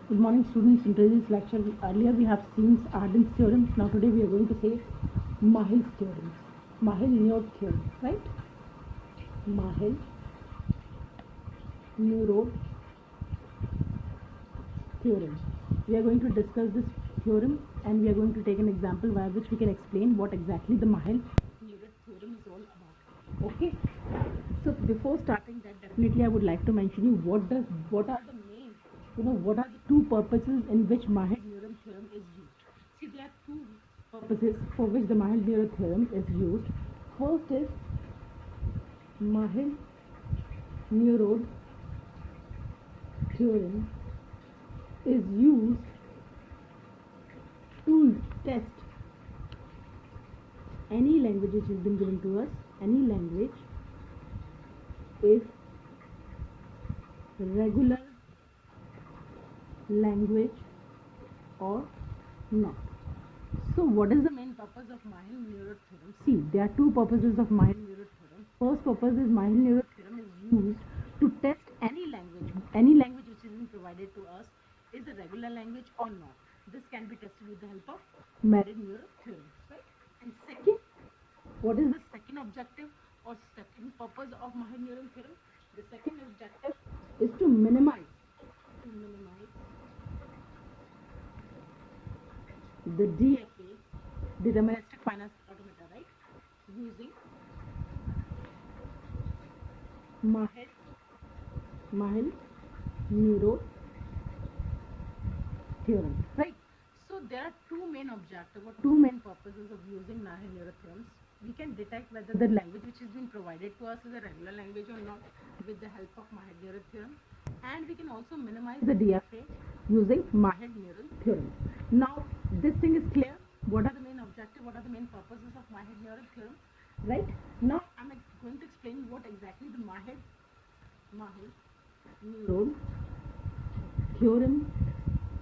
Good morning, students. In today's lecture, earlier we have seen Arden's theorems. Now today we are going to say Myhill's theorem. Myhill Nerode Theorem, right? Myhill Nerode Theorem. We are going to discuss this theorem and we are going to take an example by which we can explain what exactly the Myhill Nerode Theorem is all about. Okay. So before starting that, definitely I would like to mention you what are the main, what are the two purposes in which Myhill Nerode Theorem is used. See, there are two purposes for which the Myhill Nerode Theorem is used. First is Myhill Nerode Theorem is used to test any language which has been given to us, any language, if regular language or not. So what is the main purpose of Myhill Nerode Theorem? See, there are two purposes of Myhill Nerode Theorem. First purpose is Myhill Nerode Theorem is used to test any language which is being provided to us is a regular language or not. This can be tested with the help of Myhill Nerode Theorem, right? And second, what is the second objective or second purpose of Myhill Nerode Theorem? The second objective is to minimize the DFA, deterministic finite automata, right? Using Myhill Nerode Theorem, right? So there are two main objectives or two main purposes of using Myhill Nerode theorems. We can detect whether the language which has been provided to us is a regular language or not with the help of Myhill Nerode theorem, and we can also minimize the DFA using Myhill Nerode theorem. Now this thing is clear. What are the main objectives? What are the main purposes of Myhill Nerode theorem? Right? Now I'm going to explain what exactly the Myhill Nerode theorem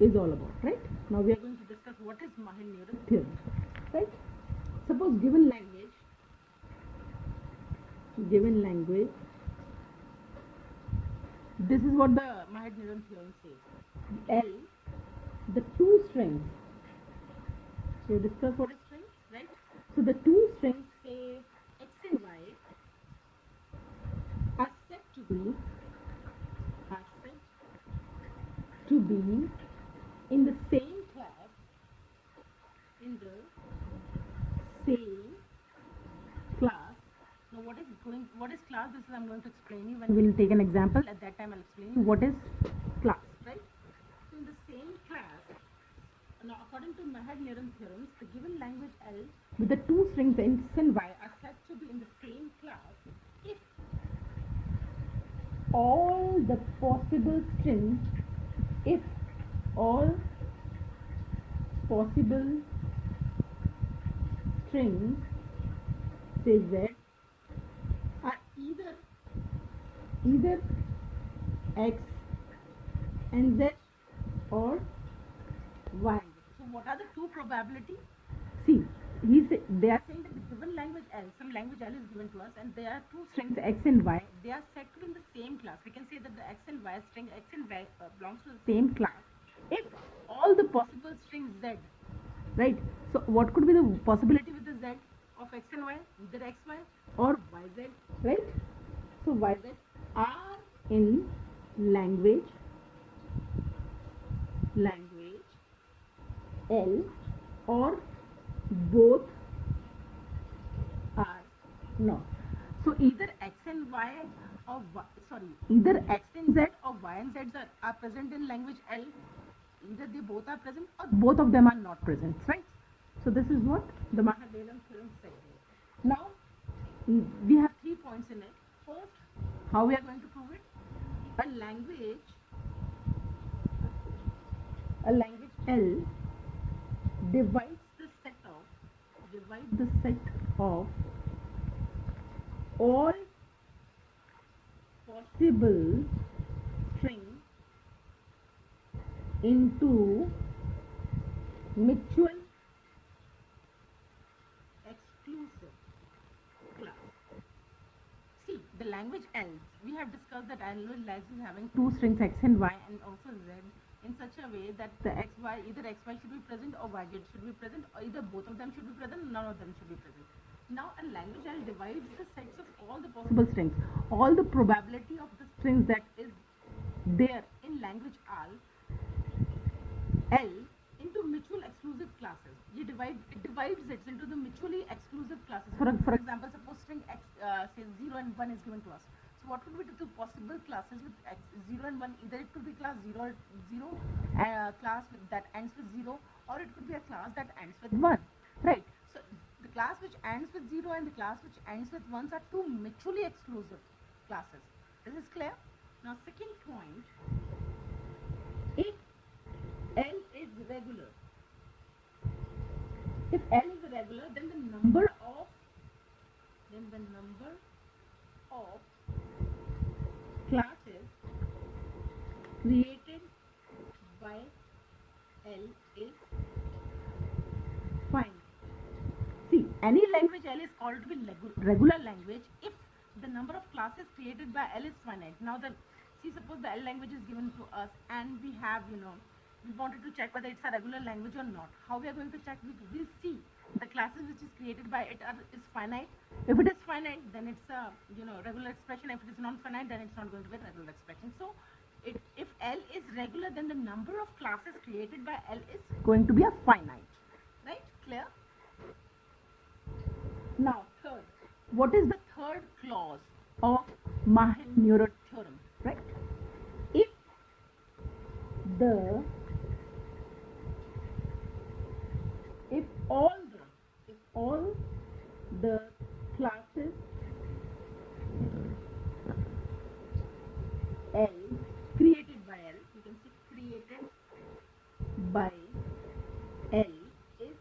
is all about, right? Now we are going to discuss what is Myhill Nerode theorem, right? Suppose given language, this is what the Myhill Nerode theorem says. L, the two strings. So discuss what is strings, right? So the two strings, say x and y, are said to be in the same class, Now what is class? This is I'm going to explain you when we'll take an example. At that time I'll explain you what is class, right? So in the same class, now according to Myhill Nerode theorems, the given language L with the two strings x and y are said to be in the same class if all the possible strings say z are either x and z or y. So what are the two probabilities? See, they are saying that the given language L, some language L is given to us, and there are two strings x and y. They are said to be in the same class. We can say that the x and y string x and y belongs to the same class if all the possible strings z, right? So what could be the possibility with the z of x and y? Either xy or yz, right? So yz are in language L, or both are not. So either x and y either x and z or y and z are present in language L. Either they both are present or both of them are not present, right? So this is what the Myhill Nerode theorem says. Now we have 3 points in it. First, how we are going to prove it? A language L divides the set of all possible strings into mutual exclusive class. See, the language L, we have discussed that L is having two strings x and y and also z in such a way that the xy, either xy should be present or yz should be present, or either both of them should be present, none of them should be present. Now a language L divides the sets of all the possible strings, all the probability of the strings that is there in language L into mutual exclusive classes. It divides it into the mutually exclusive classes. For example, suppose string x says 0 and 1 is given to us. So what could be the two possible classes with x, 0 and 1? Either it could be class 0, class that ends with 0, or it could be a class that ends with 1. Right? So the class which ends with 0 and the class which ends with 1 are two mutually exclusive classes. This is clear? Now second point, if L is regular, if L is regular, then the number of classes created by L is finite. See, any language L is called to be regular language if the number of classes created by L is finite. Now suppose the L language is given to us and we have, we wanted to check whether it's a regular language or not. How we are going to check? We will see the classes which is created by it is finite. If it is finite, then it's a regular expression. If it is non-finite, then it's not going to be a regular expression. So if L is regular, then the number of classes created by L is going to be a finite. Right? Clear? Now third, what is the third clause of Myhill Nerode Theorem? Right? If all the classes L created by L, you can say created by L is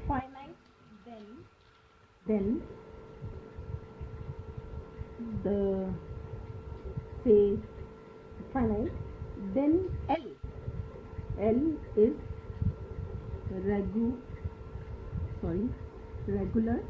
finite, then then L is regular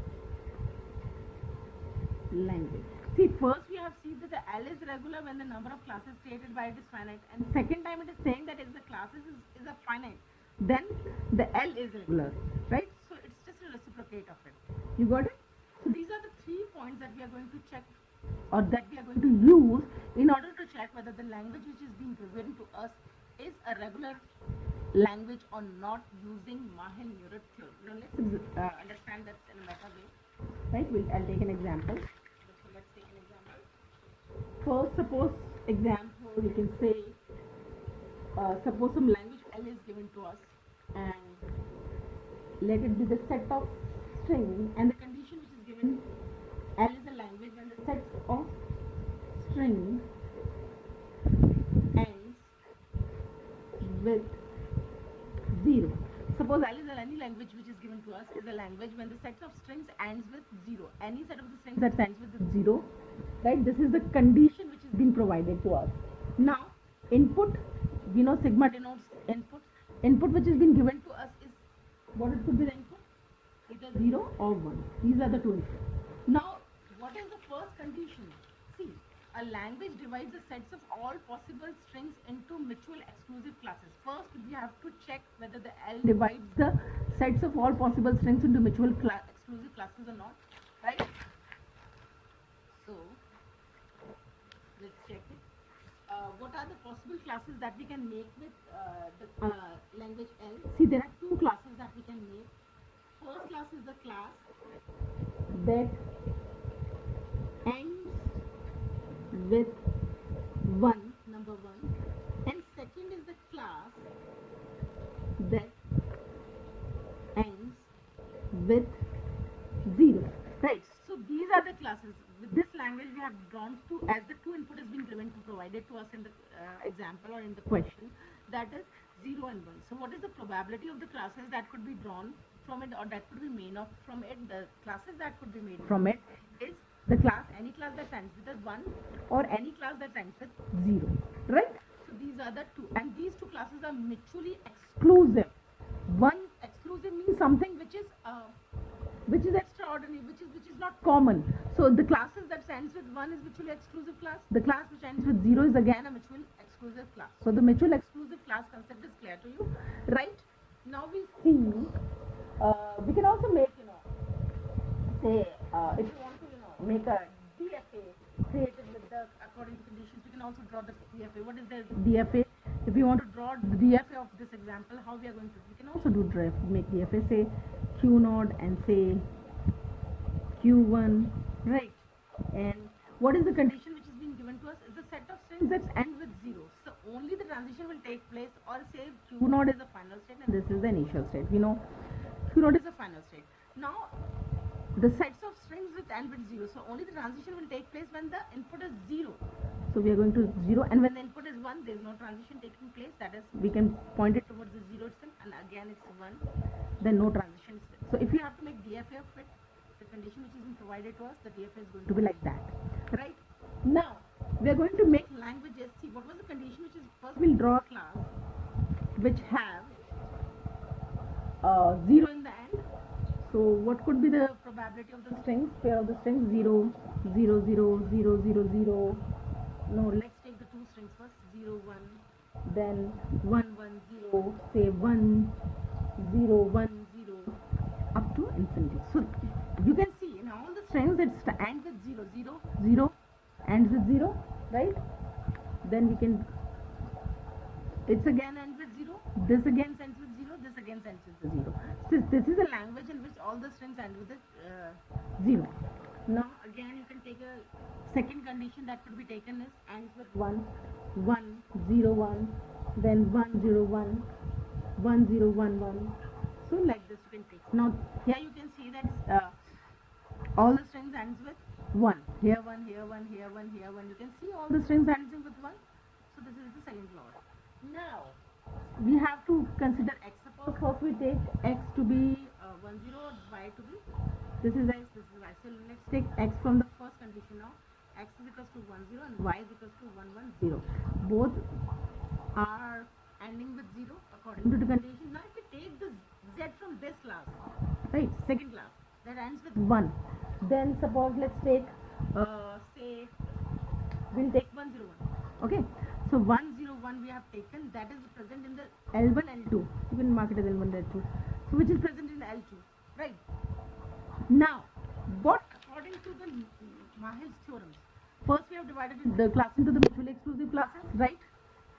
language. See, first we have seen that the L is regular when the number of classes created by it is finite, and second time it is saying that if the classes is a finite, then the L is regular, right? So it's just a reciprocate of it. You got it? So these are the 3 points that we are going to check, or that we are going to use in order to check whether the language which is being given to us is a regular language or not, using Myhill Nerode Theorem. Now let's understand that in a better way. Right? I'll take an example. So let's take an example. First, suppose example, you can say, suppose some language L is given to us, and let it be the set of strings, and the condition which is given, L is a language when the set of strings ends with 0. Suppose L is any language which is given to us is a language when the set of strings ends with 0. Any set of the strings that ends with 0, right? This is the condition which is being provided to us. Now, input, we know sigma denotes input. Input which has been given to us is, what it could be the input? Either 0 or 1. These are the two inputs. Now, what is the first condition? See, a language divides the sets of all possible strings into mutual exclusive classes. First, we have to check whether the L divides the sets of all possible strings into mutual exclusive classes or not, right? So, let's check it. What are the possible classes that we can make with the language L? See, there are 2 classes that we can make. First class is the class that ends with 1, number 1, and second is the class that ends with 0. Right, so these are the classes. With this language we have drawn to, as the 2 input has been given to provided to us in the example or in the question, that is 0 and 1. So what is the probability of the classes that could be drawn from it, or that could be made of from it? The classes that could be made from it is the class, any class that ends with a 1 or any class that ends with 0, right? So these are the 2, and these 2 classes are mutually exclusive. One exclusive means something which is extraordinary, which is not common. So the classes that ends with 1 is mutually exclusive class. The class which ends with 0 is again a mutually exclusive exclusive class. So the mutual exclusive class concept is clear to you, right? Now we see, we can also make, say, if you want to, make a DFA created with the according to conditions, we can also draw the DFA. What is the DFA? If we want to draw the DFA of this example, how we are going to, we can also do make DFA, say Q0 and say Q1, right? And what is the condition which is being given to us? Is a set of strings that end with 0. So only the transition will take place, or say Q0 is the final state and this is the initial state. We know Q0 is the final state. Now the sets of strings with end with 0. So only the transition will take place when the input is 0. So we are going to 0, and when the input is 1, there is no transition taking place. That is, we can point it towards the 0 itself, and again it's 1. Then no transition. So if you have to make DFA of it, the condition which is being provided to us, the DFA is going to be like that, right? Now we are going to make languages. See, what was the condition which is first? We'll draw a class which have 0 in the end. So what could be the probability of the strings, pair of the strings? 0, 0, 0, 0, 0, 0. No, let's take the two strings first, 0, 1, then 1, 1, 0, say 1, 0, 1, 0, up to infinity. So you can see in all the strings it ends with 0, 0, 0, ends with 0, right? Then we can, it's again ends with 0, this again ends with 0, this again ends with 0. So this is a language in which all the strings end with a 0. Now again you can take a second condition that could be taken is ends with 1, 1, 0, 1, then 1, 0, 1, 1, 0, 1, 1. So like this you can take. Now here you can see that all the strings ends with 1. Here 1, here 1, here 1, here 1. You can see all the strings ending with 1. So this is the second clause. Now we have to consider x. Suppose first we take x to be 1, 0, y to be, this is x, this is y. So let's take x from the first condition now. X is equals to 1, 0 and y is equals to 1, 1, 0. Both are ending with 0 according to the condition. Now if we take the z from this class, right, second class, that ends with 1, then suppose let's take, say, we'll take 1, 0, 1. Okay, so 1, 0, 1 we have taken, that is present in the L1, L2. You can mark it as L1, L2. So which is present in the L2, right? Now, what according to the Myhill's theorems? First we have divided the class into the mutually exclusive classes, right?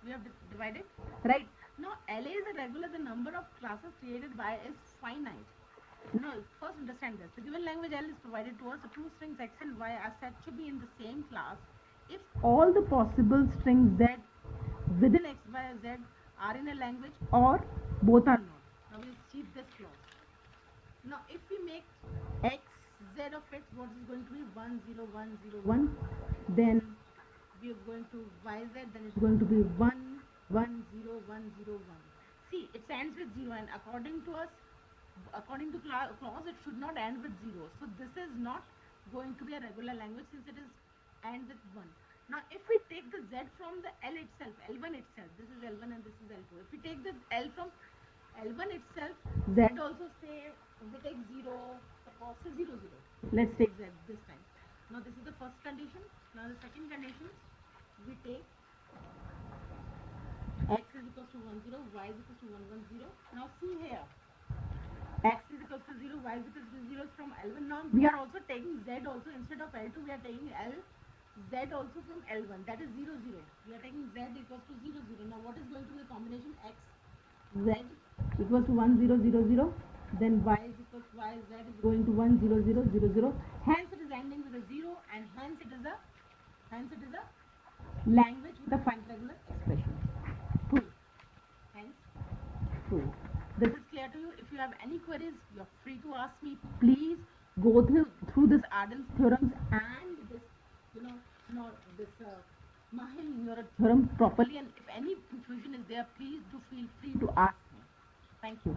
We have divided, right? Now LA is a regular, the number of classes created by is finite. Now first understand this. The given language L is provided to us. The two strings x and y are said to be in the same class if all the possible strings z within x, y, or z are in a language or both are not. Now we'll see this clause. Now if we make x, z of x, what is going to be 1, 0, 1, 0, 1. Then we are going to yz, then it's going to be 1, 1, 0, 1, 0, 1. See, it ends with 0, and according to us, according to clause, it should not end with 0. So this is not going to be a regular language since it is end with 1. Now if we take the z from the L itself, L1 itself, this is L1 and this is L2. If we take the L from L1 itself, z also say, we take 0, suppose 0, 0. Let's take z this time. Now this is the first condition. Now the second condition, we take x is equals to 1, 0, y is equals to 1, 1, 0. Now see here, x is equals to 0, y is equals to 0 from L1. Now we are also taking z also, instead of L2 we are taking z also from L1, that is 0, 0. We are taking z equals to 0, 0. Now what is going to be the combination? X, z equals to 1, 0, 0, 0. Then y is equals to y, z is going to 1, 0, 0, 0, 0. Hence it is ending with a 0, and hence it is a language with a finite regular expression. True. Hence true. This is clear to you. If you have any queries, you are free to ask me. Please go through this Arden's theorems and this, this Myhill Nerode theorem properly. And if any confusion is there, please do feel free to ask me. Thank you.